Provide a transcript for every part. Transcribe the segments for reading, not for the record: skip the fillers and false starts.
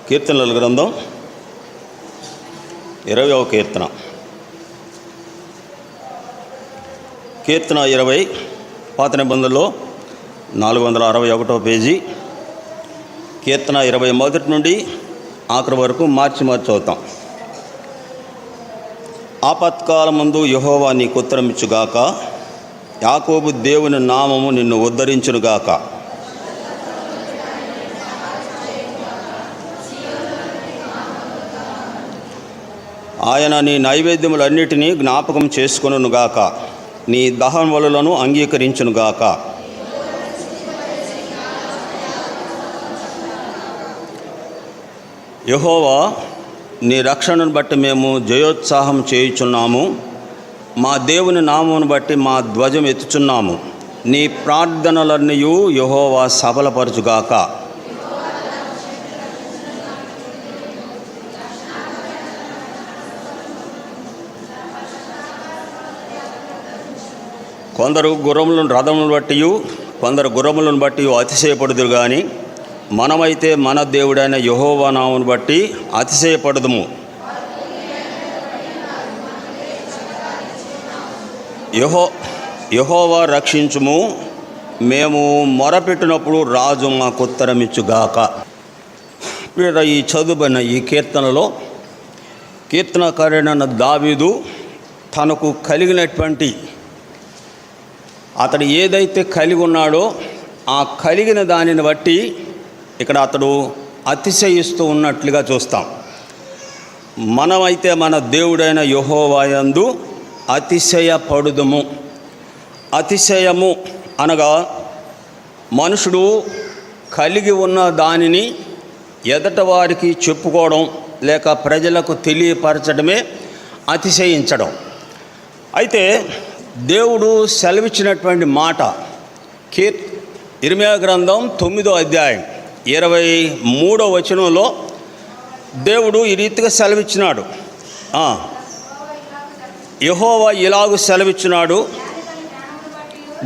కీర్తనల గ్రంథం 20వ కీర్తన. కీర్తన 20 పాత నిబంధనలో 461వ పేజీ. కీర్తన 20 మొదటి నుండి ఆఖరి వరకు మార్చి చదువుతాం. ఆపత్కాలమందు యెహోవా నీకు ఉత్తరమిచ్చుగాక, యాకోబు దేవుని నామము నిన్ను ఉద్ధరించునుగాక. ఆయన నీ నైవేద్యములన్నిటినీ జ్ఞాపకం చేసుకొనుగాక, నీ దహనబలులను అంగీకరించునుగాక. యెహోవా, నీ రక్షణను బట్టి మేము జయోత్సాహం చేయుచున్నాము. మా దేవుని నామమును బట్టి మా ధ్వజం ఎత్తుచున్నాము. నీ ప్రార్థనలన్నీ యెహోవా సఫలపరచుగాక. కొందరు గుర్రములను రథములను బట్టి, కొందరు గుర్రములను బట్టి అతిశయపడుదురు కానీ, మనమైతే మన దేవుడైన యెహోవా నామమును బట్టి అతిశయపడదుము. యెహోవా రక్షించుము, మేము మొరపెట్టినప్పుడు రాజు మాకు ఉత్తరమిచ్చుగాక. ఈ చదువుబడిన ఈ కీర్తనలో కీర్తనకారుడైన దావీదు తనకు కలిగినటువంటి, అతడు ఏదైతే కలిగి ఉన్నాడో ఆ కలిగిన దానిని బట్టి ఇక్కడ అతడు అతిశయిస్తూ ఉన్నట్లుగా చూస్తాం. మనమైతే మన దేవుడైన యెహోవా యందు అతిశయపడుదుము. అతిశయము అనగా మనుషుడు కలిగి ఉన్న దానిని ఎదట వారికి చెప్పుకోవడం లేక ప్రజలకు తెలియపరచడమే అతిశయించడం. అయితే దేవుడు సెలవిచ్చినటువంటి మాట ఇర్మీయా గ్రంథం 9వ అధ్యాయం 23వ వచనంలో దేవుడు ఈ రీతిగా సెలవిచ్చినాడు. యెహోవా ఇలాగు సెలవిచ్చినాడు,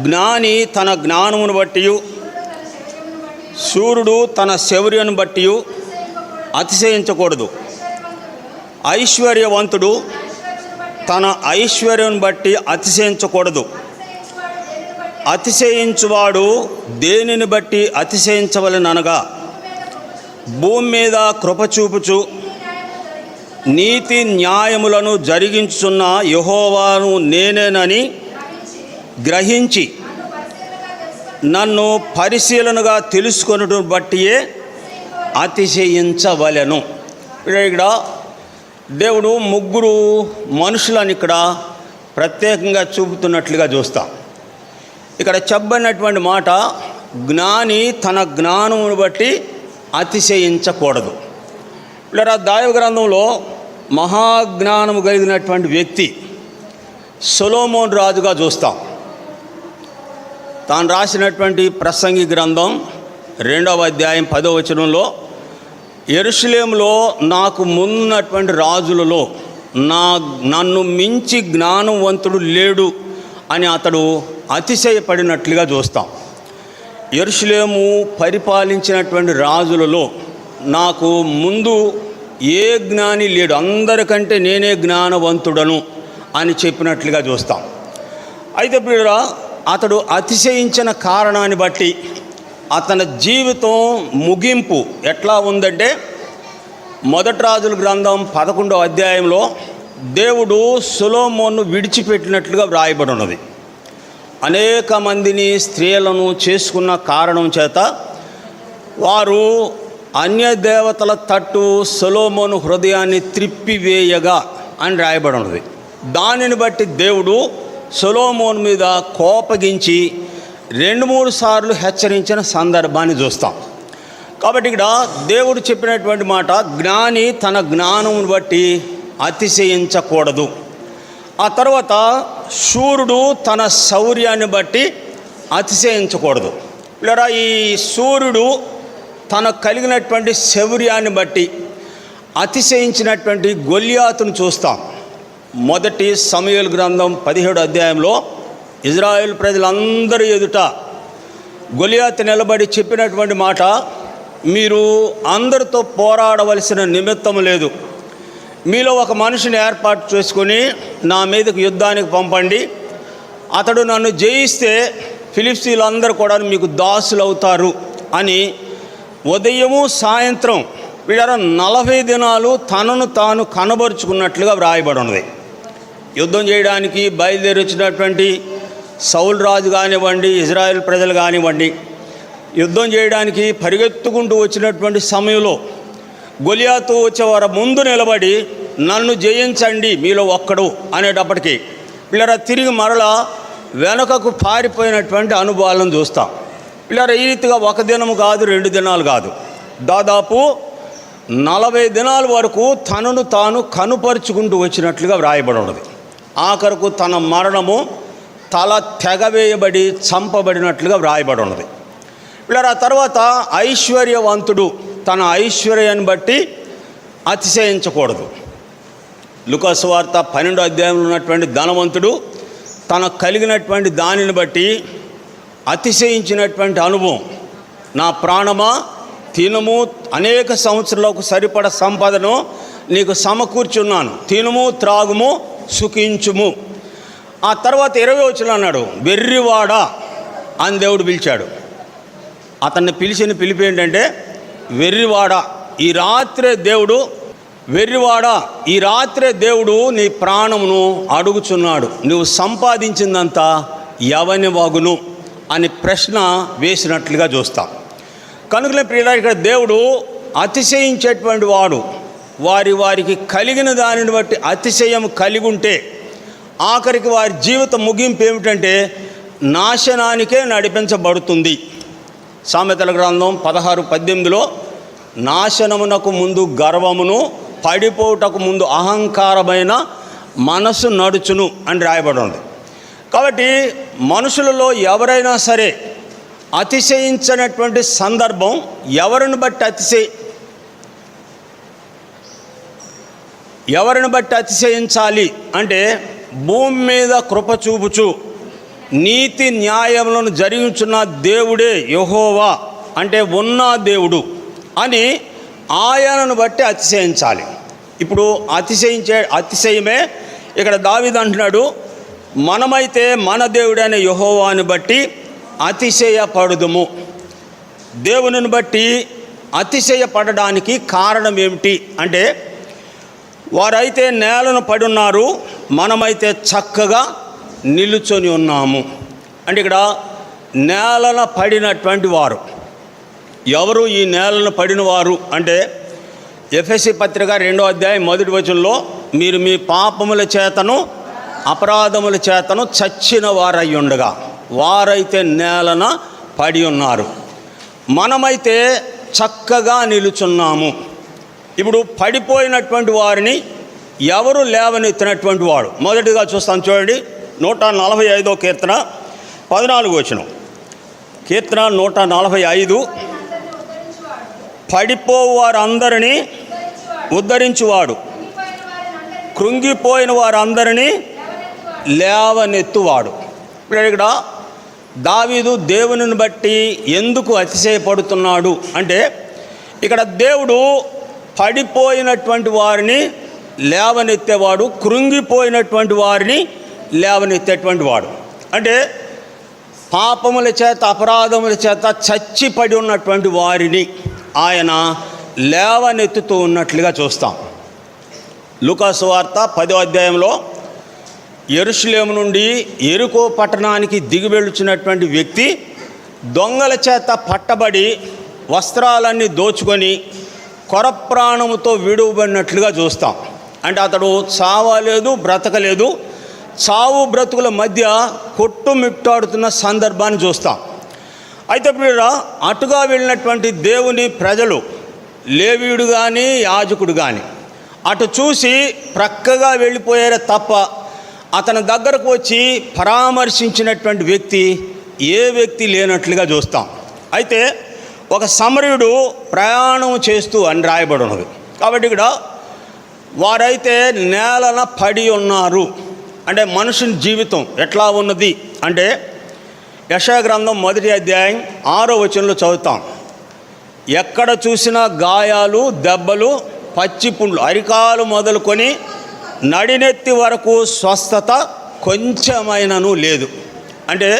జ్ఞాని తన జ్ఞానమును బట్టి, శూరుడు తన శౌర్యను బట్టి అతిశయించకూడదు. ఐశ్వర్యవంతుడు తన ఐశ్వర్యం బట్టి అతిశయించకూడదు. అతిశయించువాడు దేనిని బట్టి అతిశయించవలెననగా, భూమి మీద కృపచూపుచు నీతి న్యాయములను జరిగించుచున్న యెహోవాను నేనేనని గ్రహించి నన్ను పరిశీలనగా తెలుసుకొనుట బట్టియే అతిశయించవలెను. ఇక్కడ దేవుడు ముగ్గురు మనుషులను ఇక్కడ ప్రత్యేకంగా చూపుతున్నట్లుగా చూస్తాం. ఇక్కడ చెప్పబడినటువంటి మాట, జ్ఞాని తన జ్ఞానమును బట్టి అతిశయించకూడదు. ఇలా దైవ గ్రంథంలో మహాజ్ఞానము కలిగినటువంటి వ్యక్తి సొలొమోను రాజుగా చూస్తాం. తాను రాసినటువంటి ప్రసంగి గ్రంథం 2వ అధ్యాయం 10వ వచనంలో, యెరూషలేములో నాకు ముందున్నటువంటి రాజులలో నన్ను మించి జ్ఞానవంతుడు లేడు అని అతడు అతిశయపడినట్లుగా చూస్తాం. యెరూషలేము పరిపాలించినటువంటి రాజులలో నాకు ముందు ఏ జ్ఞాని లేడు, అందరికంటే నేనే జ్ఞానవంతుడను అని చెప్పినట్లుగా చూస్తాం. అయితే అతడు అతిశయించిన కారణాన్ని బట్టి అతని జీవితం ముగింపు ఎట్లా ఉందంటే, మొదటి రాజుల గ్రంథం 11వ అధ్యాయంలో దేవుడు సొలొమోను విడిచిపెట్టినట్లుగా వ్రాయబడి ఉన్నది. అనేక మందిని స్త్రీలను చేసుకున్న కారణం చేత వారు అన్య దేవతల తట్టు సొలొమోను హృదయాన్ని త్రిప్పివేయగా అని రాయబడి ఉన్నది. దానిని బట్టి దేవుడు సొలొమోను మీద కోపగించి 2-3 సార్లు హెచ్చరించిన సందర్భాన్ని చూస్తాం. కాబట్టి ఇక్కడ దేవుడు చెప్పినటువంటి మాట, జ్ఞాని తన జ్ఞానమును బట్టి అతిశయించకూడదు. ఆ తర్వాత శూరుడు తన శౌర్యాన్ని బట్టి అతిశయించకూడదు. ఇలా ఈ సూర్యుడు తనకు కలిగినటువంటి శౌర్యాన్ని బట్టి అతిశయించినటువంటి గొల్యాతును చూస్తాం. మొదటి సమూయేలు గ్రంథం 17వ అధ్యాయంలో ఇజ్రాయేల్ ప్రజలందరి ఎదుట గొలియాతు నిలబడి చెప్పినటువంటి మాట, మీరు అందరితో పోరాడవలసిన నిమిత్తం లేదు. మీలో ఒక మనిషిని ఏర్పాటు చేసుకొని నా మీదకు యుద్ధానికి పంపండి, అతడు నన్ను జయిస్తే ఫిలిష్తీయులందరూ కూడా మీకు దాసులు అవుతారు అని ఉదయము సాయంత్రం వీళ్ళ 40 దినాలు తనను తాను కనబరుచుకున్నట్లుగా వ్రాయబడి ఉన్నది. యుద్ధం చేయడానికి బయలుదేరి వచ్చినటువంటి సౌలు రాజు కానివ్వండి, ఇజ్రాయెల్ ప్రజలు కానివ్వండి, యుద్ధం చేయడానికి పరిగెత్తుకుంటూ వచ్చినటువంటి సమయంలో గొలియాతు వచ్చేవారు ముందు నిలబడి నన్ను జయించండి మీలో ఒక్కడు అనేటప్పటికీ పిల్లరా తిరిగి మరలా వెనుకకు పారిపోయినటువంటి అనుభవాలను చూస్తాం. పిల్లరా ఈ రీతిగా ఒక దినము కాదు, 2 దినాలు కాదు, దాదాపు 40 దినాల వరకు తనను తాను కనుపరుచుకుంటూ వచ్చినట్లుగా వ్రాయబడి ఉన్నది. ఆఖరకు తన మరణము తల తెగవేయబడి చంపబడినట్లుగా వ్రాయబడి ఉన్నది. పిల్లరా తర్వాత ఐశ్వర్యవంతుడు తన ఐశ్వర్యాన్ని బట్టి అతిశయించకూడదు. లూకాసు వార్త 12వ అధ్యాయంలో ఉన్నటువంటి ధనవంతుడు తనకు కలిగినటువంటి దానిని బట్టి అతిశయించినటువంటి అనుభవం, నా ప్రాణమా తినుము, అనేక సంవత్సరాలకు సరిపడ సంపదను నీకు సమకూర్చున్నాను, తినుము త్రాగుము సుఖించుము. ఆ తర్వాత 20వ వచనం అన్నాడు, వెర్రివాడా అని దేవుడు పిలిచాడు. అతన్ని పిలిచిన పిలిపి ఏంటంటే, వెర్రివాడా ఈ రాత్రే దేవుడు, వెర్రివాడా ఈ రాత్రే దేవుడు నీ ప్రాణమును అడుగుచున్నాడు, నువ్వు సంపాదించిందంతా ఎవని వాగును అని ప్రశ్న వేసినట్లుగా చూస్తాం. కనుకనే ప్రియుడా, ఇక్కడ దేవుడు అతిశయించేటువంటి వాడు వారికి కలిగిన దానిని బట్టి అతిశయం కలిగి ఉంటే ఆఖరికి వారి జీవిత ముగింపు ఏమిటంటే నాశనానికే నడిపించబడుతుంది. సామెతల గ్రంథం 16:18లో నాశనమునకు ముందు గర్వమును, పడిపోవుటకు ముందు అహంకారమైన మనసు నడుచును అని రాయబడి ఉంది. కాబట్టి మనుషులలో ఎవరైనా సరే అతిశయించినటువంటి సందర్భం ఎవరిని బట్టి అతిశయించాలి అంటే, భూమి మీద కృప చూపుచు నీతి న్యాయములను జరిగించున్న దేవుడే యెహోవా అంటే ఉన్న దేవుడు అని ఆయనను బట్టి అతిశయించాలి. ఇప్పుడు అతిశయమే ఇక్కడ దావీదు అంటున్నాడు, మనమైతే మన దేవుడైన యెహోవాను బట్టి అతిశయపడుదుము. దేవునిని బట్టి అతిశయపడడానికి కారణం ఏమిటి అంటే, వారైతే నేలను పడి ఉన్నారు, మనమైతే చక్కగా నిలుచొని ఉన్నాము. అంటే ఇక్కడ నేలన పడినటువంటి వారు ఎవరు? ఈ నేలను పడిన వారు అంటే ఎఫెసీ పత్రిక 2వ అధ్యాయం 1వ వచనంలో, మీరు మీ పాపముల చేతను అపరాధముల చేతను చచ్చిన వారై ఉండగా వారైతే నేలన పడి ఉన్నారు, మనమైతే చక్కగా నిలుచున్నాము. ఇప్పుడు పడిపోయినటువంటి వారిని ఎవరు లేవనెత్తినటువంటి వాడు? మొదటిగా చూస్తాం చూడండి, 145వ కీర్తన 14వ వచనం. కీర్తన 145, పడిపోవు వారందరినీ ఉద్ధరించువాడు, కృంగిపోయిన వారందరినీ లేవనెత్తువాడు. ఇప్పుడు ఇక్కడ దావీదు దేవునిని బట్టి ఎందుకు అతిశయపడుతున్నాడు అంటే, ఇక్కడ దేవుడు పడిపోయినటువంటి వారిని లేవనెత్తేవాడు, కృంగిపోయినటువంటి వారిని లేవనెత్తేటువంటి వాడు. అంటే పాపముల చేత అపరాధముల చేత చచ్చిపడి ఉన్నటువంటి వారిని ఆయన లేవనెత్తుతూ ఉన్నట్లుగా చూస్తాం. లూకాసు వార్త 10వ అధ్యాయంలో యెరూషలేము నుండి యెరికో పట్టణానికి దిగి వెళ్ళుచున్నటువంటి వ్యక్తి దొంగల చేత పట్టబడి వస్త్రాలన్నీ దోచుకొని కొరప్రాణముతో విడువబడినట్లుగా చూస్తాం. అంటే అతడు చావలేదు, బ్రతకలేదు, చావు బ్రతుకుల మధ్య కొట్టుమిట్టాడుతున్న సందర్భాన్ని చూస్తాం. అయితే ఇప్పుడు అటుగా వెళ్ళినటువంటి దేవుని ప్రజలు, లేవీయుడు కానీ యాజకుడు కానీ అటు చూసి ప్రక్కగా వెళ్ళిపోయారే తప్ప అతని దగ్గరకు వచ్చి పరామర్శించినటువంటి వ్యక్తి ఏ వ్యక్తి లేనట్లుగా చూస్తాం. అయితే ఒక సమరయుడు ప్రయాణం చేస్తూ అని రాయబడి ఉన్నది. కాబట్టి ఇక్కడ వారైతే నేలన పడి ఉన్నారు. అంటే మనుషుని జీవితం ఎట్లా ఉన్నది అంటే, యెషయా గ్రంథం 1వ అధ్యాయం 6వ వచనంలో చదువుతాం, ఎక్కడ చూసినా గాయాలు, దెబ్బలు, పచ్చిపుండ్లు, అరికాలు మొదలుకొని నడినెత్తి వరకు స్వస్థత కొంచెమైనను లేదు. అంటే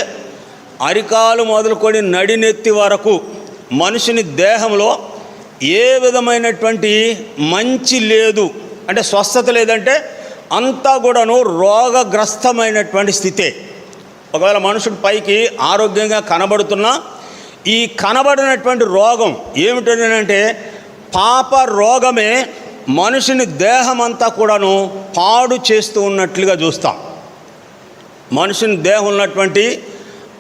అరికాలు మొదలుకొని నడినెత్తి వరకు మనిషిని దేహంలో ఏ విధమైనటువంటి మంచి లేదు, అంటే స్వస్థత లేదంటే అంతా కూడాను రోగగ్రస్తమైనటువంటి స్థితే. ఒకవేళ మనుషుడు పైకి ఆరోగ్యంగా కనబడుతున్నా ఈ కనబడినటువంటి రోగం ఏమిటంటే పాప రోగమే మనిషిని దేహం అంతా కూడాను పాడు చేస్తూ ఉన్నట్లుగా చూస్తాం. మనిషిని దేహం ఉన్నటువంటి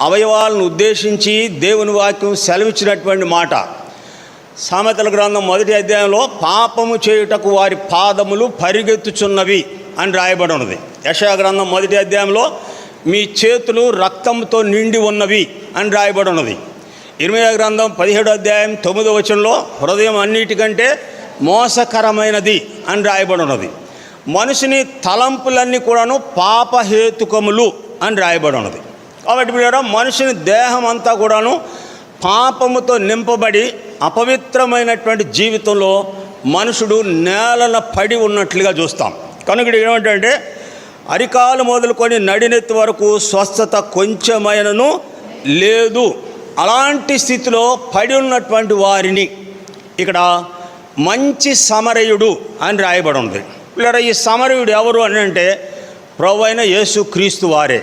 అవయవాలను ఉద్దేశించి దేవుని వాక్యం సెలవిచ్చినటువంటి మాట సామెతల గ్రంథం 1వ అధ్యాయంలో పాపము చేయుటకు వారి పాదములు పరిగెత్తుచున్నవి అని రాయబడి ఉన్నది. యెషయా గ్రంథం 1వ అధ్యాయంలో మీ చేతులు రక్తంతో నిండి ఉన్నవి అని రాయబడి ఉన్నది. ఇర్మీయా గ్రంథం 17వ అధ్యాయం 9వ వచనంలో హృదయం అన్నిటికంటే మోసకరమైనది అని రాయబడి ఉన్నది. మనిషిని తలంపులన్నీ కూడాను పాపహేతుకములు అని రాయబడి ఉన్నది. కాబట్టి మీరు మనిషిని దేహం అంతా కూడాను పాపముతో నింపబడి అపవిత్రమైనటువంటి జీవితంలో మనుషుడు నేలన పడి ఉన్నట్లుగా చూస్తాం. కనుక ఏమంటే అరికాలు మొదలుకొని నడినెత్తి వరకు స్వస్థత కొంచెమైనను లేదు. అలాంటి స్థితిలో పడి ఉన్నటువంటి వారిని ఇక్కడ మంచి సమరయుడు అని రాయబడి ఉంది. లేదా ఈ సమరయుడు ఎవరు అని అంటే ప్రభువైన యేసుక్రీస్తు వారే.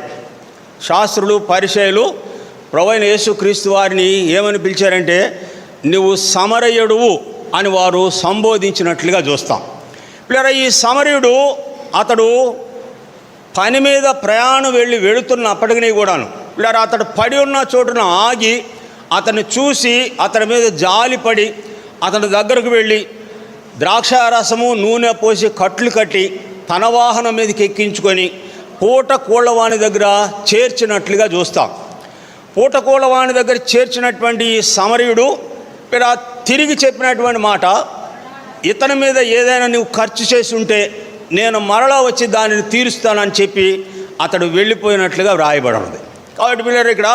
శాస్త్రులు, పరిసయ్యులు ప్రభువైన యేసుక్రీస్తు వారిని ఏమని పిలిచారంటే నువ్వు సమరయుడువు అని వారు సంబోధించినట్లుగా చూస్తాం. లేదా ఈ సమరయుడు అతడు పని మీద ప్రయాణం వెళుతున్నప్పటికీ కూడాను లేదా అతడు పడి ఉన్న చోటున ఆగి అతన్ని చూసి అతని మీద జాలిపడి అతని దగ్గరకు వెళ్ళి ద్రాక్షారసము, నూనె పోసి కట్లు కట్టి తన వాహనం మీదకి ఎక్కించుకొని పూటకోళ్ళవాణి దగ్గర చేర్చినట్లుగా చూస్తాం. పూటకోళ్ళవాణి దగ్గర చేర్చినటువంటి ఈ సమరయుడు ఇలా తిరిగి చెప్పినటువంటి మాట, ఇతని మీద ఏదైనా నువ్వు ఖర్చు చేసి ఉంటే నేను మరలా వచ్చి దానిని తీరుస్తానని చెప్పి అతడు వెళ్ళిపోయినట్లుగా వ్రాయబడి ఉన్నది. కాబట్టి పిల్లలు ఇక్కడ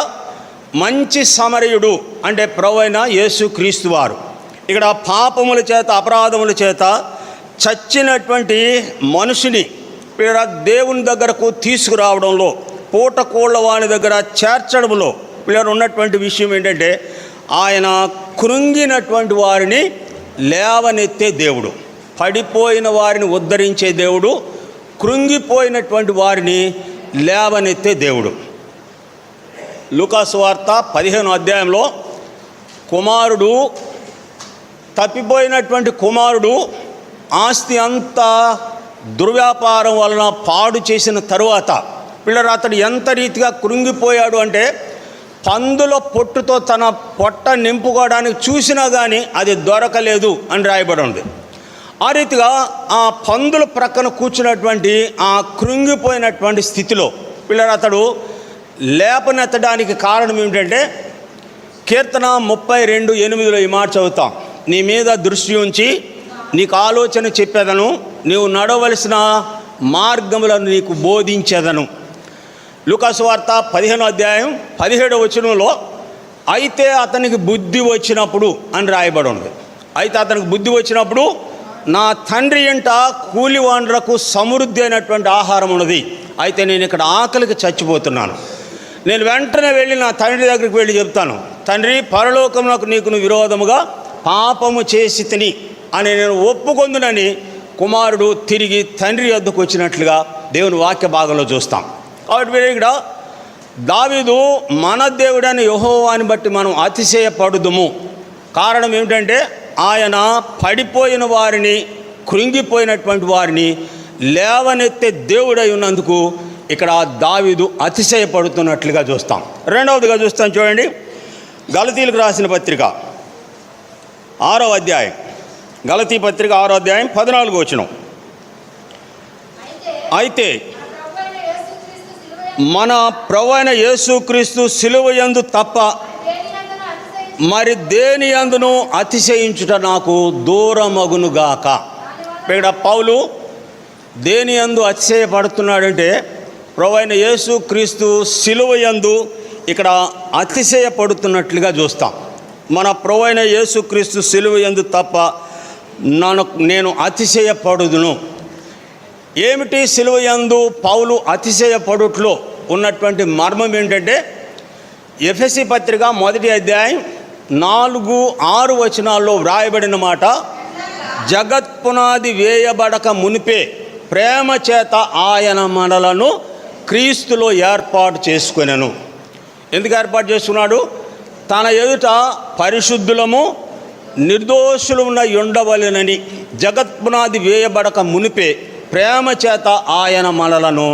మంచి సమరయుడు అంటే ప్రభువైన యేసుక్రీస్తు వారు ఇక్కడ పాపముల చేత, అపరాధముల చేత చచ్చినటువంటి మనుషుని దేవుని దగ్గరకు తీసుకురావడంలో, పూటకోళ్ళ వాని దగ్గర చేర్చడంలో పిల్లలు ఉన్నటువంటి విషయం ఏంటంటే ఆయన కృంగినటువంటి వారిని లేవనెత్తే దేవుడు, పడిపోయిన వారిని ఉద్ధరించే దేవుడు, కృంగిపోయినటువంటి వారిని లేవనెత్తే దేవుడు. లూకాసు వార్త 15వ అధ్యాయంలో కుమారుడు, తప్పిపోయినటువంటి కుమారుడు ఆస్తి అంతా దుర్వ్యాపారం వలన పాడు చేసిన తరువాత పిల్లలు అతడు ఎంత రీతిగా కృంగిపోయాడు అంటే పందుల పొట్టుతో తన పొట్ట నింపుకోవడానికి చూసినా కానీ అది దొరకలేదు అని రాయబడి ఉంది. ఆ రీతిగా ఆ పందుల ప్రక్కన కూర్చున్నటువంటి ఆ కృంగిపోయినటువంటి స్థితిలో పిల్లలు అతడు లేపనెత్తడానికి కారణం ఏమిటంటే కీర్తన 32:8 ఈ మాట చదువుతాం. నీ మీద దృష్టి ఉంచి నీకు ఆలోచన చెప్పేదను, నీవు నడవలసిన మార్గములను నీకు బోధించేదను. లూకాసు వార్త 15వ అధ్యాయం 17వ వచనంలో అయితే అతనికి బుద్ధి వచ్చినప్పుడు అని రాయబడి ఉంది. అయితే అతనికి బుద్ధి వచ్చినప్పుడు నా తండ్రి ఇంట కూలివాండ్రకు సమృద్ధి అయినటువంటి ఆహారం ఉన్నది, అయితే నేను ఇక్కడ ఆకలికి చచ్చిపోతున్నాను. నేను వెంటనే వెళ్ళి నా తండ్రి దగ్గరికి వెళ్ళి చెప్తాను, తండ్రి పరలోకమునకు నీకు విరోధముగా పాపము చేసి తిని అని నేను ఒప్పుకొందునని కుమారుడు తిరిగి తండ్రి వద్దకు వచ్చినట్లుగా దేవుని వాక్య భాగంలో చూస్తాం. కాబట్టి మీరు ఇక్కడ దావీదు మన దేవుడని యెహోవాని బట్టి మనం అతిశయపడుదుము. కారణం ఏమిటంటే ఆయన పడిపోయిన వారిని, కృంగిపోయినటువంటి వారిని లేవనెత్తే దేవుడై ఉన్నందుకు ఇక్కడ దావీదు అతిశయపడుతున్నట్లుగా చూస్తాం. రెండవదిగా చూస్తాం చూడండి, గలతీలకు రాసిన పత్రిక 6వ అధ్యాయం, గలతీ పత్రిక 6వ అధ్యాయం 14వ వచనం. అయితే మన ప్రభువైన యేసుక్రీస్తు సిలువయందు తప్ప మరి దేని యందును అతిశయించుట నాకు దూరమగునుగాక. ఇక్కడ పౌలు దేని యందు అతిశయపడుతున్నాడంటే ప్రభువైన యేసుక్రీస్తు సిలువయందు ఇక్కడ అతిశయపడుతున్నట్లుగా చూస్తాం. మన ప్రభువైన యేసుక్రీస్తు సిలువ యందు తప్ప నేను అతిశయపడుదును. ఏమిటి సిలువ యందు పౌలు అతిశయపడుట్లో ఉన్నటువంటి మర్మం ఏంటంటే, ఎఫెసీ పత్రిక 1వ అధ్యాయం 4-6 వచనాల్లో వ్రాయబడిన మాట, జగత్పునాది వేయబడక మునిపే ప్రేమ చేత ఆయన మనలను క్రీస్తులో ఏర్పాటు చేసుకొనెను. ఎందుకు ఏర్పాటు చేసుకున్నాడు? తన ఎదుట పరిశుద్ధులము నిర్దోషులమున ఉండవలెనని జగత్పునాది వేయబడక మునిపే ప్రేమ చేత ఆయన మనలను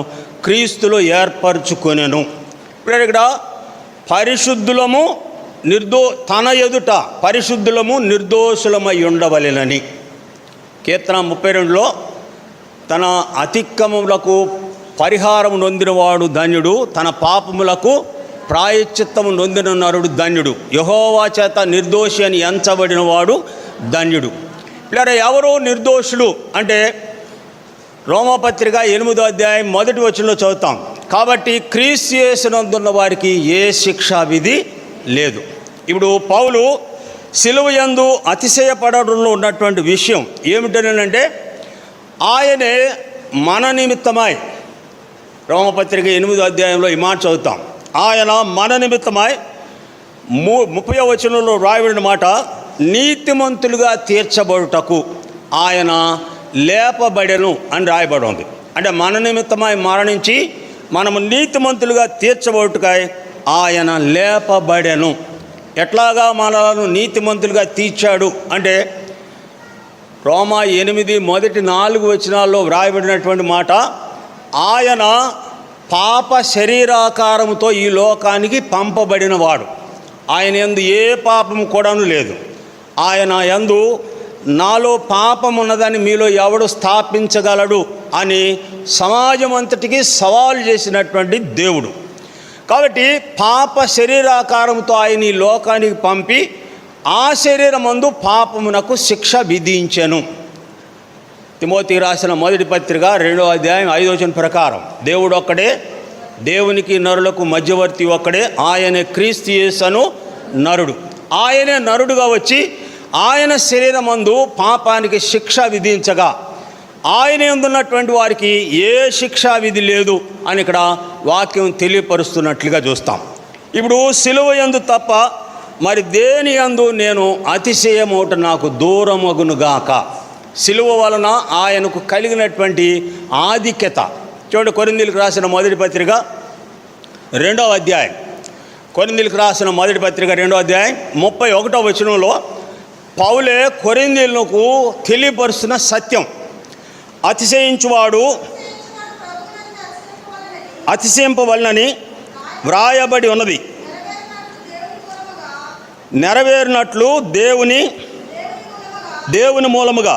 క్రీస్తులో ఏర్పరచుకొనెను. ఇప్పుడు ఇక్కడ పరిశుద్ధులము తన ఎదుట పరిశుద్ధులము నిర్దోషులమై ఉండవలెనని. కీర్తన 32లో తన అతిక్రమములకు పరిహారం నొందినవాడు ధన్యుడు, తన పాపములకు ప్రాయశ్చిత్తము నొందిన నరుడు ధన్యుడు, యెహోవా చేత నిర్దోషి అని ఎంచబడిన వాడు ధన్యుడు. ఇలా ఎవరు నిర్దోషులు అంటే రోమాపత్రిక 8వ అధ్యాయం 1వ వచనంలో చదువుతాం. కాబట్టి క్రీస్తు యేసునందున్న వారికి ఏ శిక్షా విధి లేదు. ఇప్పుడు పౌలు సిలువ యందు అతిశయపడడంలో ఉన్నటువంటి విషయం ఏమిటనంటే, ఆయనే మన నిమిత్తమై, రోమపత్రిక 8వ అధ్యాయంలో ఈ మాట చదువుతాం, ఆయన మన నిమిత్తమై 30వ వచనంలో రాయబడిన మాట, నీతిమంతులుగా తీర్చబడుటకు ఆయన లేపబడెను అని రాయబడి ఉంది. అంటే మన నిమిత్తమై మరణించి మనము నీతిమంతులుగా తీర్చబడుటకై ఆయన లేపబడెను. ఎట్లాగా మనలను నీతిమంతులుగా తీర్చాడు అంటే, రోమా 8 మొదటి 4 వచనాల్లో వ్రాయబడినటువంటి మాట, ఆయన పాప శరీరాకారముతో ఈ లోకానికి పంపబడిన వాడు. ఆయన యందు ఏ పాపము కూడాను లేదు. ఆయన యందు నాలో పాపం ఉన్నదని మీలో ఎవడు స్థాపించగలడు అని సమాజం అంతటికి సవాలు చేసినటువంటి దేవుడు. కాబట్టి పాప శరీరాకారంతో ఆయన ఈ లోకానికి పంపి ఆ శరీరమందు పాపమునకు శిక్ష విధించెను. తిమోతికి రాసిన 1వ పత్రిక 2వ అధ్యాయం 5వ వచనం ప్రకారం దేవుడు ఒక్కడే, దేవునికి నరులకు మధ్యవర్తి ఒక్కడే, ఆయనే క్రీస్తు యేసు నరుడు. ఆయనే నరుడుగా వచ్చి ఆయన శరీరమందు పాపానికి శిక్ష విధించగా ఆయన యందున్నటువంటి వారికి ఏ శిక్షా విధి లేదు అని ఇక్కడ వాక్యం తెలియపరుస్తున్నట్లుగా చూస్తాం. ఇప్పుడు సిలువ యందు తప్ప మరి దేని యందు నేను అతిశయమోట నాకు దూరమగునుగాక. సిలువ వలన ఆయనకు కలిగినటువంటి ఆధిక్యత చూడండి. కొరింథీయులకు రాసిన 1వ పత్రిక 2వ అధ్యాయం, కొరింథీయులకు రాసిన 1వ పత్రిక 2వ అధ్యాయం 31వ వచనంలో పౌలే కొరింథీయులకు తెలియపరుస్తున్న సత్యం, అతిశయించువాడు అతిశయింపవలనని వ్రాయబడి ఉన్నది, నెరవేరినట్లు దేవుని మూలముగా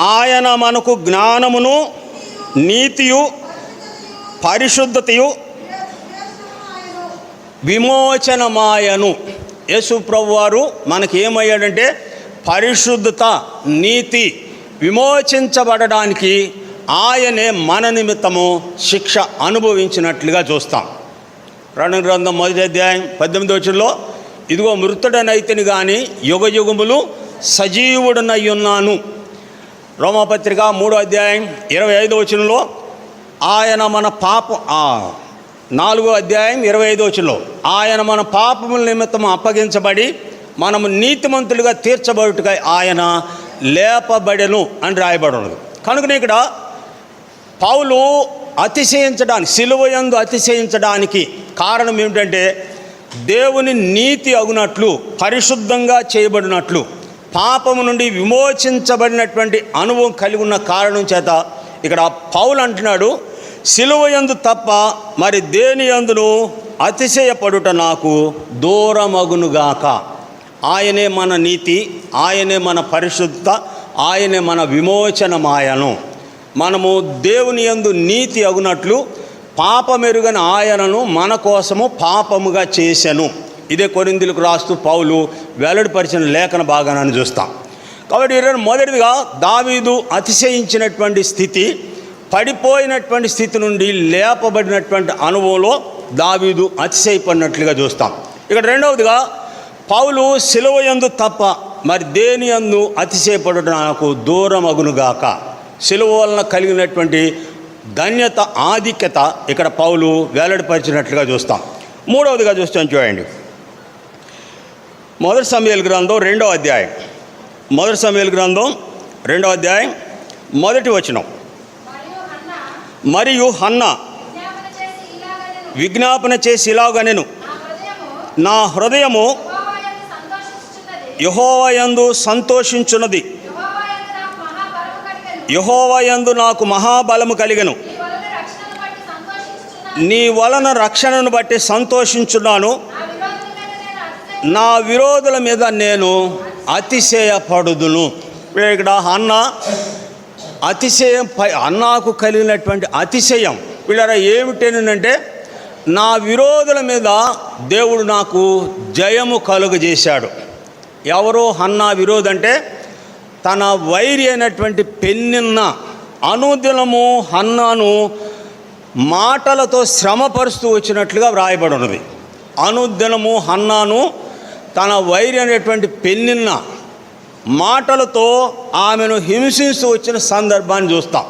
ఆయన మనకు జ్ఞానమును నీతియు పరిశుద్ధతయు విమోచనమాయను. యేసు ప్రభువారు మనకి ఏమయ్యాడంటే పరిశుద్ధత, నీతి, విమోచించబడడానికి ఆయనే మన నిమిత్తము శిక్ష అనుభవించినట్లుగా చూస్తాం. ప్రకటన గ్రంథం 1వ అధ్యాయం 18వ వచనంలో, ఇదిగో మృతుడనైతిని కానీ యుగయుగములు సజీవుడనై ఉన్నాను. రోమాపత్రిక 3వ అధ్యాయం 25వ వచనంలో ఆయన మన 4వ అధ్యాయం 25వ వచనంలో ఆయన మన పాపముల నిమిత్తము అప్పగించబడి మనము నీతిమంతులుగా తీర్చబడుటకై ఆయన లేపబడెను అని రాయబడి ఉన్నది. కనుక ఇక్కడ పౌలు అతిశయించడానికి, సిలువ యందు అతిశయించడానికి కారణం ఏమిటంటే, దేవుని నీతి అగునట్లు, పరిశుద్ధంగా చేయబడినట్లు, పాపము నుండి విమోచించబడినటువంటి అనుభవం కలిగి ఉన్న కారణం చేత ఇక్కడ పౌలు అంటున్నాడు, సిలువ యందు తప్ప మరి దేని యందును అతిశయపడుట నాకు దూరమగునుగాక. ఆయనే మన నీతి, ఆయనే మన పరిశుద్ధత, ఆయనే మన విమోచనమాయను. మనము దేవుని యందు నీతి అగునట్లు పాపమెరుగని ఆయనను మన కోసము పాపముగా చేసెను. ఇదే కొరింథీయులకు రాస్తూ పౌలు వెల్లడిపరిచిన లేఖన భాగాన్ని చూస్తాం. కాబట్టి మొదటిగా దావీదు అతిశయించినటువంటి స్థితి, పడిపోయినటువంటి స్థితి నుండి లేపబడినటువంటి అనుభవంలో దావీదు అతిశయపడినట్లుగా చూస్తాం. ఇక్కడ రెండవదిగా పౌలు సిలువ యందు తప్ప మరి దేని యందు అతిశయపడుట నాకు దూరం అగునుగాక. సిలువ వలన కలిగినటువంటి ధన్యత, ఆధిక్యత ఇక్కడ పౌలు వెల్లడిపరిచినట్లుగా చూస్తాం. మూడవదిగా చూస్తాం చూడండి, మొదటి సమూయేలు గ్రంథం 2వ అధ్యాయం. మొదటి సమూయేలు గ్రంథం 2వ అధ్యాయం మొదటి వచనం. మరియు హన్న విజ్ఞాపన చేసి ఇలాగనెను, నా హృదయము యెహోవా యందు సంతోషించున్నది, యెహోవా యందు నాకు మహాబలము కలిగెను, నీ వలన రక్షణను బట్టి సంతోషించున్నాను, నా విరోధుల మీద నేను అతిశయపడుదును. ఇక్కడ అన్న అతిశయం అన్నాకు కలిగినటువంటి అతిశయం వీళ్ళ ఏమిటేనంటే, నా విరోధుల మీద దేవుడు నాకు జయము కలుగజేశాడు. ఎవరో హన్నా విరోధి అంటే తన వైరి అయినటువంటి పెనిన్న అనుదినము హన్నాను మాటలతో శ్రమపరుస్తూ వచ్చినట్లుగా వ్రాయబడి ఉన్నది. అనుదినము హన్నాను తన వైరి అనేటువంటి పెనిన్న మాటలతో ఆమెను హింసిస్తూ వచ్చిన సందర్భాన్ని చూస్తాం.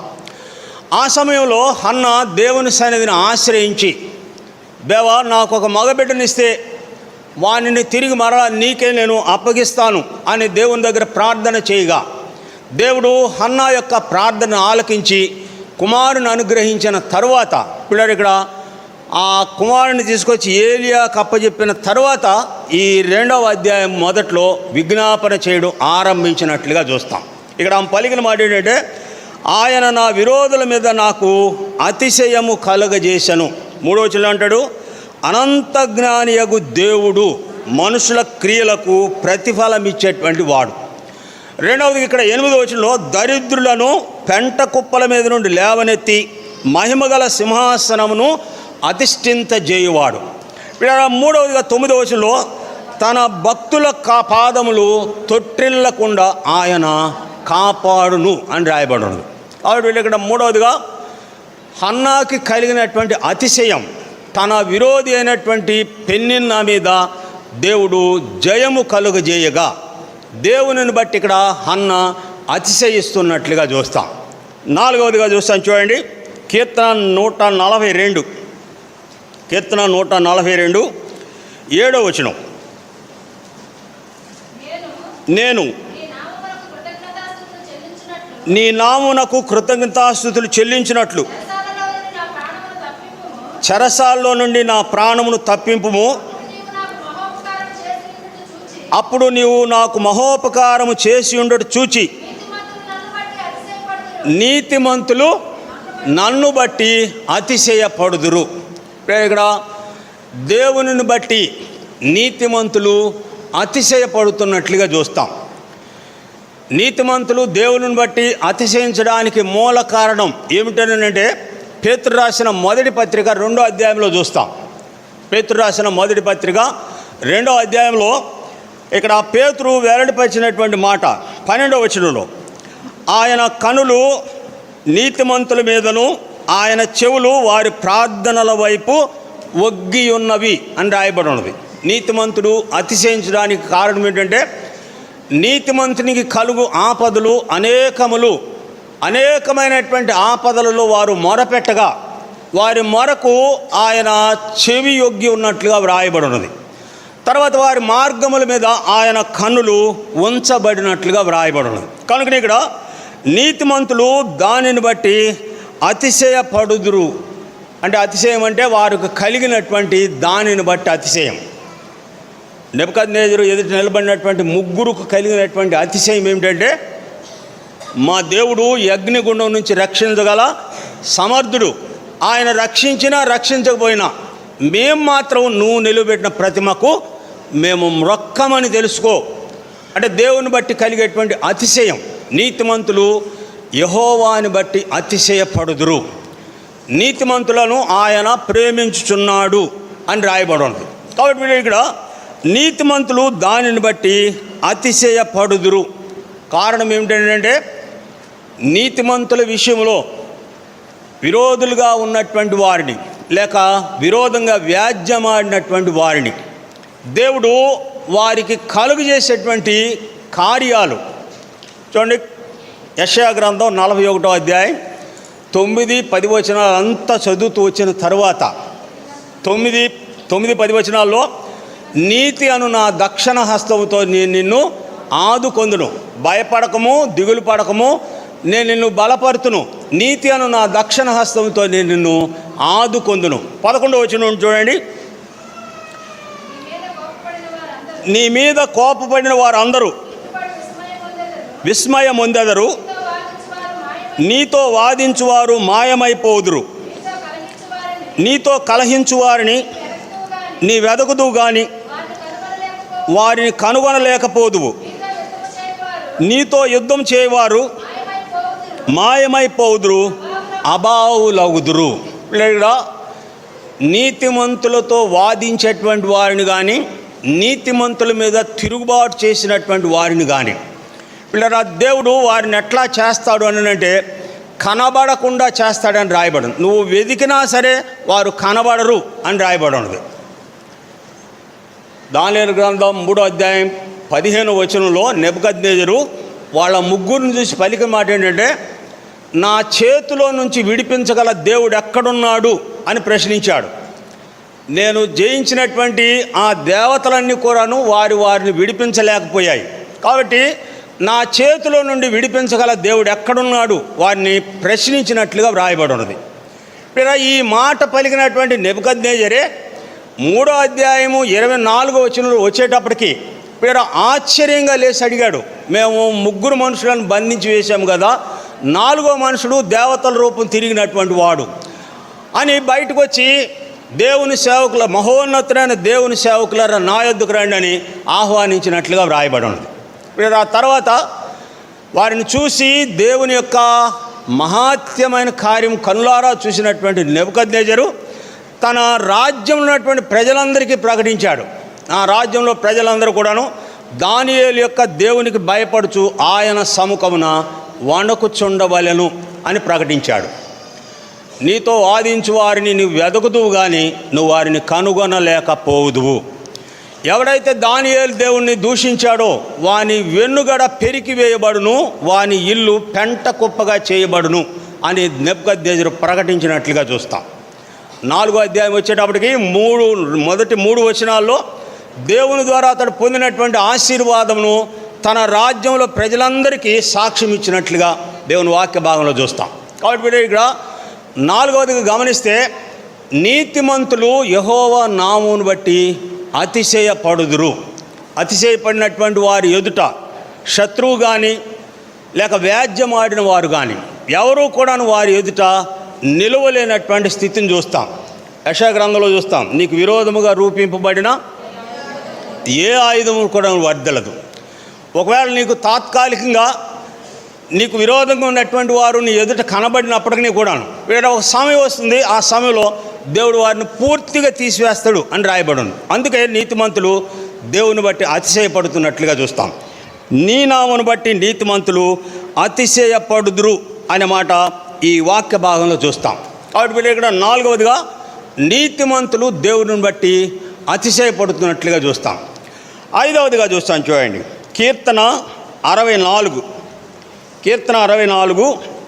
ఆ సమయంలో హన్న దేవుని సన్నిధిని ఆశ్రయించి, దేవా నాకు ఒక మగబిడ్డనిస్తే వానిని తిరిగి మరలా నీకే నేను అప్పగిస్తాను అని దేవుని దగ్గర ప్రార్థన చేయగా, దేవుడు హన్నా యొక్క ప్రార్థన ఆలకించి కుమారుని అనుగ్రహించిన తరువాత, పిల్లలు ఇక్కడ ఆ కుమారుని తీసుకొచ్చి ఏలియాకు అప్పచెప్పిన తరువాత ఈ 2వ అధ్యాయం మొదట్లో విజ్ఞాపన చేయడం ఆరంభించినట్లుగా చూస్తాం. ఇక్కడ ఆమె పలికిన మాట ఏంటంటే, ఆయన నా విరోధుల మీద నాకు అతిశయము కలుగజేసెను. 3వ వచనంలో అంటాడు, అనంత జ్ఞానియగు దేవుడు మనుషుల క్రియలకు ప్రతిఫలం ఇచ్చేటువంటి వాడు. 2వది ఇక్కడ 8వ వచనంలో, దరిద్రులను పెంట కుప్పల మీద నుండి లేవనెత్తి మహిమగల సింహాసనమును అధిష్ఠింతజేయువాడు. 3వదిగా 9వ వచనంలో, తన భక్తుల పాదములు తొట్టిల్లకుండా ఆయన కాపాడును అని రాయబడి ఉన్నది. కాబట్టి ఇక్కడ 3వదిగా హన్నాకి కలిగినటువంటి అతిశయం, తన విరోధి అయినటువంటి పెనిన్న మీద దేవుడు జయము కలుగజేయగా, దేవునిని బట్టి ఇక్కడ హన్న అతిశయిస్తున్నట్లుగా చూస్తాం. 4వదిగా చూస్తాం చూడండి, కీర్తన 142, కీర్తన 142 7వ వచనం. నేను నీ నామునకు కృతజ్ఞతాస్తుతులు చెల్లించినట్లు చెరసాల్లో నుండి నా ప్రాణమును తప్పింపుము, అప్పుడు నీవు నాకు మహోపకారము చేసి ఉండట చూచి నీతిమంతులు నన్ను బట్టి అతిశయపడుదురు. ఇక్కడ దేవునిని బట్టి నీతిమంతులు అతిశయపడుతున్నట్లుగా చూస్తాం. నీతిమంతులు దేవునిని బట్టి అతిశయించడానికి మూల కారణం ఏమిటనంటే, పేతురు రాసిన మొదటి పత్రిక 2వ అధ్యాయంలో చూస్తాం. పేతురు రాసిన మొదటి పత్రిక 2వ అధ్యాయంలో ఇక్కడ పేతురు వెల్లడిపరిచినటువంటి మాట 12వ వచనంలో, ఆయన కనులు నీతిమంతుల మీదను ఆయన చెవులు వారి ప్రార్థనల వైపు ఒగ్గి ఉన్నవి అని రాయబడి ఉన్నది. నీతిమంతుడు అతిశయించడానికి కారణం ఏంటంటే, నీతిమంతునికి కలుగు ఆపదలు అనేకమైనటువంటి ఆపదలలో వారు మొరపెట్టగా వారి మొరకు ఆయన చెవి యొగ్గి ఉన్నట్లుగా వ్రాయబడి ఉన్నది. తర్వాత వారి మార్గముల మీద ఆయన కన్నులు ఉంచబడినట్లుగా వ్రాయబడి ఉన్నది. కనుక ఇక్కడ నీతిమంతులు దానిని బట్టి అతిశయపడుదురు. అంటే అతిశయం అంటే వారికి కలిగినటువంటి దానిని బట్టి అతిశయం. నెబుకద్నెజరు ఎదుట నిలబడినటువంటి ముగ్గురుకు కలిగినటువంటి అతిశయం ఏమిటంటే, మా దేవుడు అగ్నిగుండం నుంచి రక్షించగల సమర్థుడు, ఆయన రక్షించినా రక్షించకపోయినా మేము మాత్రం నువ్వు నిలబెట్టిన ప్రతిమకు మేము మ్రొక్కమని తెలుసుకో. అంటే దేవుని బట్టి కలిగేటువంటి అతిశయం. నీతిమంతులు యెహోవాని బట్టి అతిశయపడుదురు, నీతిమంతులను ఆయన ప్రేమించుచున్నాడు అని రాయబడి ఉంది. కాబట్టి ఇక్కడ నీతిమంతులు దానిని బట్టి అతిశయపడుదురు. కారణం ఏమిటంటే, నీతిమంతుల విషయంలో విరోధులుగా ఉన్నటువంటి వారిని లేక విరోధంగా వ్యాజ్యమాడినటువంటి వారిని దేవుడు వారికి కలుగు చేసేటువంటి కార్యాలు. చూడండి, యెషయా గ్రంథం 41వ అధ్యాయం 9-10 వచనాలు అంతా చదువుతూ వచ్చిన తరువాత 9-10 వచనాల్లో, నీతి అను నా దక్షిణ హస్తముతో నేను నిన్ను ఆదుకొందును, భయపడకము, దిగులు పడకము, నేను నిన్ను బలపరుతును, నీతి అను నా దక్షిణ హస్తముతో నేను నిన్ను ఆదుకొందును. 11వ వచనం చూడండి, నీ మీద కోపపడిన వారందరూ విస్మయం పొందెదరు, నీతో వాదించువారు మాయమైపోదురు, నీతో కలహించువారిని నీ వెదకుదు గాని వారిని కనుగొనలేకపోదువు, నీతో యుద్ధం చేయవారు మాయమైపోదురు, అబావులగుదురు. లేదా నీతిమంతులతో వాదించేటువంటి వారిని కానీ, నీతిమంతుల మీద తిరుగుబాటు చేసినటువంటి వారిని కానీ, పిల్లరా దేవుడు వారిని ఎట్లా చేస్తాడు అని అంటే కనబడకుండా చేస్తాడని రాయబడింది. నువ్వు వెతికినా సరే వారు కనబడరు అని రాయబడి ఉన్నది. దానియేలు గ్రంథం 3వ అధ్యాయం 15వ వచనంలో నెబుకద్నెజరు వాళ్ళ ముగ్గురిని చూసి పలికిన మాట ఏంటంటే, నా చేతిలో నుంచి విడిపించగల దేవుడు ఎక్కడున్నాడు అని ప్రశ్నించాడు. నేను జయించినటువంటి ఆ దేవతలన్నీ కూడాను వారిని విడిపించలేకపోయాయి. కాబట్టి నా చేతిలో నుండి విడిపించగల దేవుడు ఎక్కడున్నాడు వారిని ప్రశ్నించినట్లుగా వ్రాయబడి ఉన్నది. ఈ మాట పలికినటువంటి నెబుకద్నెజరే 3వ అధ్యాయము 24వ వచనంలో వచ్చేటప్పటికి ఆశ్చర్యంగా లేచి అడిగాడు, మేము 3 మనుషులను బంధించి వేశాము కదా, 4వ మనుషుడు దేవతల రూపం తిరిగినటువంటి వాడు అని బయటకు వచ్చి, దేవుని సేవకుల మహోన్నతుడైన దేవుని సేవకుల నా యొద్దకు రండి అని ఆహ్వానించినట్లుగా వ్రాయబడి ఉన్నది. ఆ తర్వాత వారిని చూసి దేవుని యొక్క మహాత్యమైన కార్యం కనులారా చూసినటువంటి నెబుకద్నెజరు తన రాజ్యంలో ఉన్నటువంటి ప్రజలందరికీ ప్రకటించాడు. ఆ రాజ్యంలో ప్రజలందరూ కూడాను దానియేలు యొక్క దేవునికి భయపడుచు ఆయన సముఖమున వణకుచుండవలెను అని ప్రకటించాడు. నీతో వాదించు వారిని నువ్వు వెదకుదువు కానీ నువ్వు వారిని కనుగొనలేకపోదువు. ఎవడైతే దానియేలు దేవుణ్ణి దూషించాడో వాని వెన్నుగడ పెరికి వేయబడును, వాని ఇల్లు పెంట కుప్పగా చేయబడును అని నెబుకద్నెజరు ప్రకటించినట్లుగా చూస్తాం. 4వ అధ్యాయం వచ్చేటప్పటికి మొదటి 3 వచనాల్లో దేవుని ద్వారా అతడు పొందినటువంటి ఆశీర్వాదమును తన రాజ్యంలో ప్రజలందరికీ సాక్ష్యం ఇచ్చినట్లుగా దేవుని వాక్య భాగంలో చూస్తాం. కాబట్టి ఇక్కడ 4వదిగా గమనిస్తే, నీతిమంతులు యెహోవా నామమును బట్టి అతిశయపడుదురు. అతిశయపడినటువంటి వారి ఎదుట శత్రువు కానీ లేక వ్యాజ్యమాడిన వారు కానీ ఎవరూ కూడా వారి ఎదుట నిలువలేనటువంటి స్థితిని చూస్తాం. యెషయా గ్రంథంలో చూస్తాం, నీకు విరోధముగా రూపింపబడిన ఏ ఆయుధము కూడా వర్దలదు. ఒకవేళ నీకు తాత్కాలికంగా నీకు విరోధంగా ఉన్నటువంటి వారు నీ ఎదుట కనబడినప్పటికీ కూడాను ఒక సమయం వస్తుంది, ఆ సమయంలో దేవుడు వారిని పూర్తిగా తీసివేస్తాడు అని రాయబడి ఉంది. అందుకే నీతిమంతులు దేవుని బట్టి అతిశయపడుతున్నట్లుగా చూస్తాం. నీ నామమును బట్టి నీతిమంతులు అతిశయపడుదురు అనే మాట ఈ వాక్య భాగంలో చూస్తాం. కాబట్టి ఇక్కడ 4వదిగా నీతిమంతులు దేవుని బట్టి అతిశయపడుతున్నట్లుగా చూస్తాం. 5వదిగా చూస్తాం, చూడండి, కీర్తన 64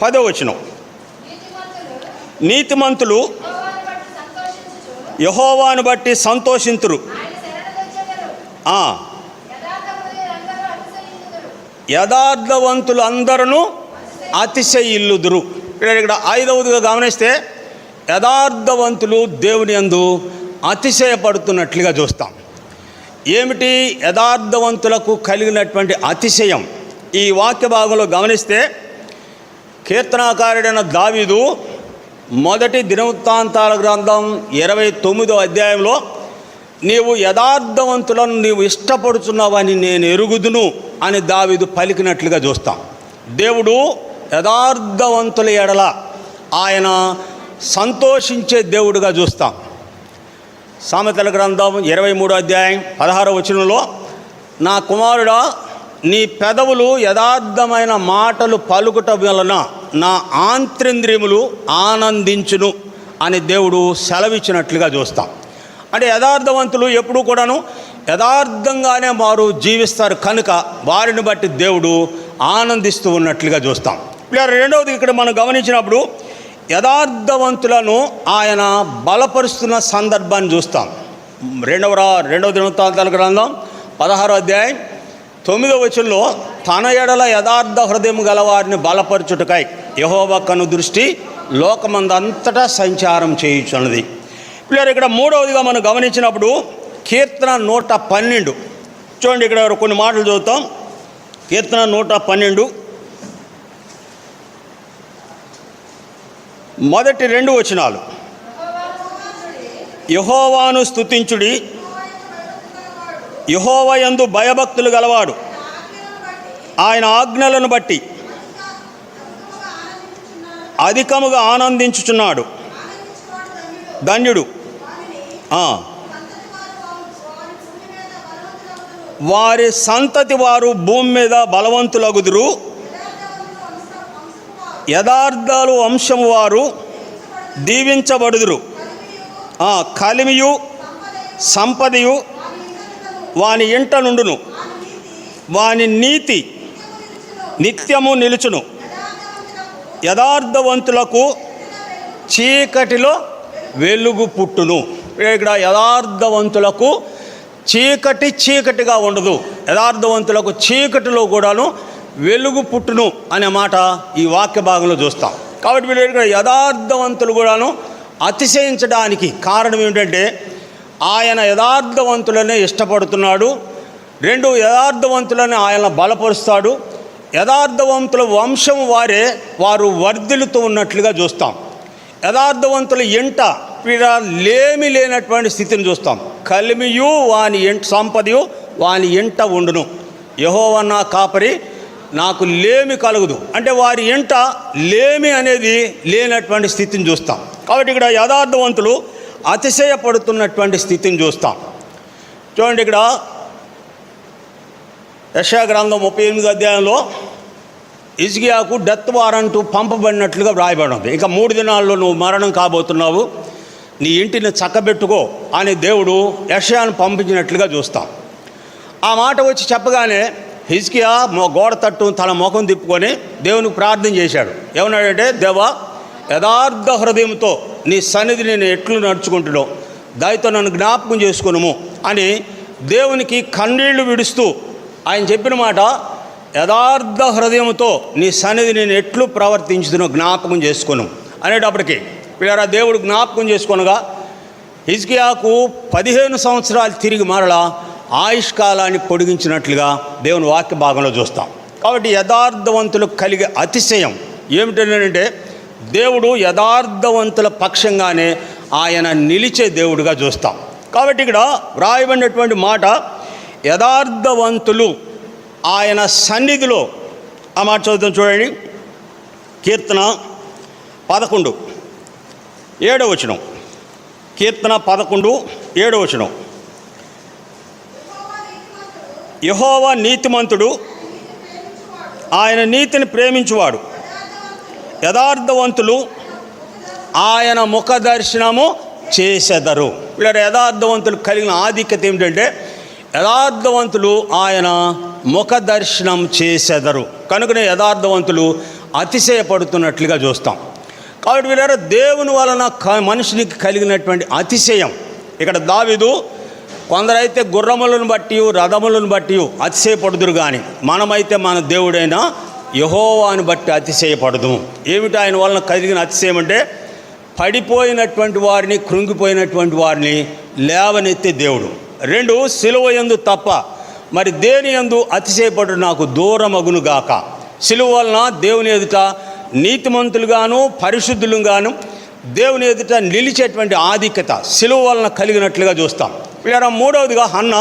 10వ వచనం, నీతిమంతులు యెహోవాను బట్టి సంతోషింతురు, యథార్థవంతులు అందరూ అతిశయిల్లుదురు. ఇక్కడ 5వదిగా గమనిస్తే యథార్థవంతులు దేవుని యందు అతిశయపడుతున్నట్లుగా చూస్తాం. ఏమిటి యథార్థవంతులకు కలిగినటువంటి అతిశయం? ఈ వాక్య భాగంలో గమనిస్తే కీర్తనాకారుడైన దావీదు మొదటి దినవృత్తాంతాల గ్రంథం 29వ అధ్యాయంలో నీవు యథార్థవంతులను నీవు ఇష్టపడుచున్నావని నేను ఎరుగుదును అని దావీదు పలికినట్లుగా చూస్తాం. దేవుడు యథార్థవంతుల ఎడల ఆయన సంతోషించే దేవుడుగా చూస్తాం. సామెతల గ్రంథం 23వ అధ్యాయం 16వ వచనంలో, నా కుమారుడా, నీ పెదవులు యథార్థమైన మాటలు పలుకుట వలన నా ఆంత్రేంద్రియములు ఆనందించును అని దేవుడు సెలవిచ్చినట్లుగా చూస్తాం. అంటే యథార్థవంతులు ఎప్పుడూ కూడాను యథార్థంగానే వారు జీవిస్తారు కనుక వారిని బట్టి దేవుడు ఆనందిస్తూ ఉన్నట్లుగా చూస్తాం. రెండవది ఇక్కడ మనం గమనించినప్పుడు యథార్థవంతులను ఆయన బలపరుస్తున్న సందర్భాన్ని చూస్తాం. రెండవ దినవృత్తాంతాల గ్రంథం 16వ అధ్యాయం 9వ వచనంలో తన ఎడల యథార్థ హృదయం గలవారిని బలపరచుటకై యెహోవా కను దృష్టి లోకమందంతటా సంచారం చేయుచున్నది. ఇక్కడ మూడవదిగా మనం గమనించినప్పుడు కీర్తన 112 చూడండి. ఇక్కడ కొన్ని మాటలు చదువుతాం. కీర్తన 112 మొదటి 2 వచనాలు. యెహోవాను స్తుతించుడి, యెహోవా యందు భయభక్తులు గలవాడు ఆయన ఆజ్ఞలను బట్టి అధికముగా ఆనందించుచున్నాడు. ధన్యుడు. వారి సంతతి వారు భూమి మీద బలవంతులగుదురు. యథార్థాలు వంశము వారు దీవించబడుదురు. కలిమియు సంపదయు వాని ఇంట నుండును, వాని నీతి నిత్యము నిలుచును. యథార్థవంతులకు చీకటిలో వెలుగు పుట్టును. ఇక్కడ యథార్థవంతులకు చీకటిగా ఉండదు, యథార్థవంతులకు చీకటిలో కూడాను వెలుగు పుట్టును అనే మాట ఈ వాక్య భాగంలో చూస్తాం. కాబట్టి వీళ్ళు ఇక్కడ యథార్థవంతులు కూడాను అతిశయించడానికి కారణం ఏమిటంటే ఆయన యథార్థవంతులనే ఇష్టపడుతున్నాడు. 2 యథార్థవంతులని ఆయన బలపరుస్తాడు. యథార్థవంతుల వంశం వారు వర్ధిల్లుతూ ఉన్నట్లుగా చూస్తాం. యథార్థవంతుల ఇంట లేమి లేనటువంటి స్థితిని చూస్తాం. కలిమియు వాని సంపదయు వాని ఇంట ఉండును. యెహోవా నా కాపరి, నాకు లేమి కలుగుదు అంటే వారి ఇంట లేమి అనేది లేనటువంటి స్థితిని చూస్తాం. కాబట్టి ఇక్కడ యథార్థవంతులు అతిశయపడుతున్నటువంటి స్థితిని చూస్తాం. చూడండి, ఇక్కడ యెషయా గ్రంథం 38వ అధ్యాయంలో హిజ్కియాకు డెత్ వారెంట్ పంపబడినట్లుగా వ్రాయబడి ఉంది. ఇంకా 3 దినాల్లో నువ్వు మరణం కాబోతున్నావు, నీ ఇంటిని చక్కబెట్టుకో అని దేవుడు యెషయాను పంపించినట్లుగా చూస్తాం. ఆ మాట వచ్చి చెప్పగానే హిజ్కియా గోడ తట్టు తన ముఖం తిప్పుకొని దేవునికి ప్రార్థన చేశాడు. ఏమన్నాడంటే, దేవా, యథార్థ హృదయంతో నీ సన్నిధి నేను ఎట్లు నడుచుకుంటున్నావు, దయతో నన్ను జ్ఞాపకం చేసుకునుము అని దేవునికి కన్నీళ్లు విడుస్తూ ఆయన చెప్పిన మాట, యథార్థ హృదయంతో నీ సన్నిధి నేను ఎట్లు ప్రవర్తించుతునో జ్ఞాపకం చేసుకును అనేటప్పటికీ వీళ్ళ దేవుడు జ్ఞాపకం చేసుకొనగా హిజ్కియాకు 15 సంవత్సరాలు తిరిగి మరలా ఆయుష్కాలాన్ని పొడిగించినట్లుగా దేవుని వాక్య భాగంలో చూస్తాం. కాబట్టి యథార్థవంతులకు కలిగే అతిశయం ఏమిటంటే దేవుడు యథార్థవంతుల పక్షంగానే ఆయన నిలిచే దేవుడిగా చూస్తాం. కాబట్టి ఇక్కడ వ్రాయబడినటువంటి మాట యథార్థవంతులు ఆయన సన్నిధిలో, ఆ మాట చదువుతాం చూడండి. కీర్తన 11 7వ వచనం. కీర్తన 11 7వ వచనం. యెహోవా నీతిమంతుడు, ఆయన నీతిని ప్రేమించువాడు. యథార్థవంతులు ఆయన ముఖ దర్శనము చేసెదరు. వీళ్ళ యథార్థవంతులు కలిగిన ఆధిక్యత ఏమిటంటే యథార్థవంతులు ఆయన ముఖ దర్శనం చేసెదరు. కనుకనే యథార్థవంతులు అతిశయపడుతున్నట్లుగా చూస్తాం. కాబట్టి వీళ్ళ దేవుని వలన మనుషునికి కలిగినటువంటి అతిశయం. ఇక్కడ దావీదు, కొందరైతే గుర్రములను బట్టి రథములను బట్టి అతిశయపడుదురు, కానీ మనమైతే మన దేవుడైన యెహోవాను బట్టి అతిశయపడదు. ఏమిటి ఆయన వలన కలిగిన అతిశయం అంటే పడిపోయినటువంటి వారిని, కృంగిపోయినటువంటి వారిని లేవనెత్తే దేవుడు. 2 సిలువ యందు తప్ప మరి దేని యందు అతిశయపడు నాకు దూరమగును గాక. సిలువ వలన దేవుని ఎదుట నీతిమంతులుగాను పరిశుద్ధులుగాను దేవుని ఎదుట నిలిచేటువంటి ఆధిక్యత సిలువ వలన కలిగినట్లుగా చూస్తాం. వీళ్ళ మూడవదిగా హన్న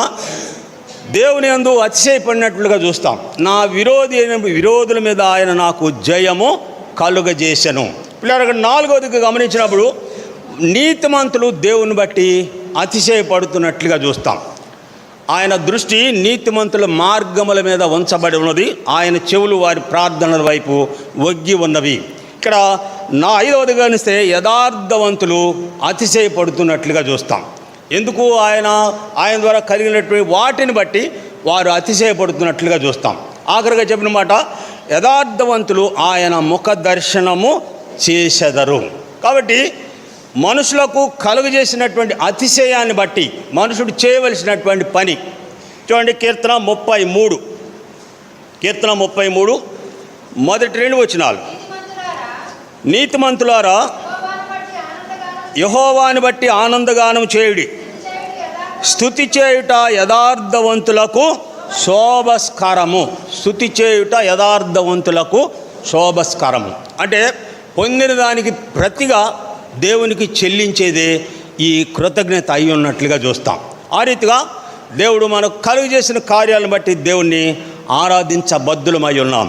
దేవుని యందు అతిశయపడినట్లుగా చూస్తాం. నా విరోధుల మీద ఆయన నాకు జయము కలుగజేసెను. పిల్లలు 4వదిగా గమనించినప్పుడు నీతిమంతులు దేవుని బట్టి అతిశయపడుతున్నట్లుగా చూస్తాం. ఆయన దృష్టి నీతిమంతుల మార్గముల మీద ఉంచబడి ఉన్నది, ఆయన చెవులు వారి ప్రార్థనల వైపు ఒగ్గి ఉన్నవి. ఇక్కడ 5వదిగా గమనిస్తే యథార్థవంతులు అతిశయపడుతున్నట్లుగా చూస్తాం. ఎందుకు ఆయన ద్వారా కలిగినటువంటి వాటిని బట్టి వారు అతిశయపడుతున్నట్లుగా చూస్తాం. ఆఖరిగా చెప్పిన మాట, యథార్థవంతులు ఆయన ముఖ దర్శనము చేసెదరు. కాబట్టి మనుషులకు కలుగజేసినటువంటి అతిశయాన్ని బట్టి మనుషుడు చేయవలసినటువంటి పని చూడండి. కీర్తన 33 మొదటి 2 వచనాలు. నీతిమంతులారా యెహోవాను బట్టి ఆనందగానం చేయుడి, స్తుతి చేయుట యథార్థవంతులకు శోభస్కరము. స్తుతి చేయుట యథార్థవంతులకు శోభస్కరము అంటే పొందిన దానికి ప్రతిగా దేవునికి చెల్లించేదే ఈ కృతజ్ఞత అయి ఉన్నట్లుగా చూస్తాం. ఆ రీతిగా దేవుడు మనకు కలుగజేసిన కార్యాలను బట్టి దేవుణ్ణి ఆరాధించబద్దులమై ఉన్నాం.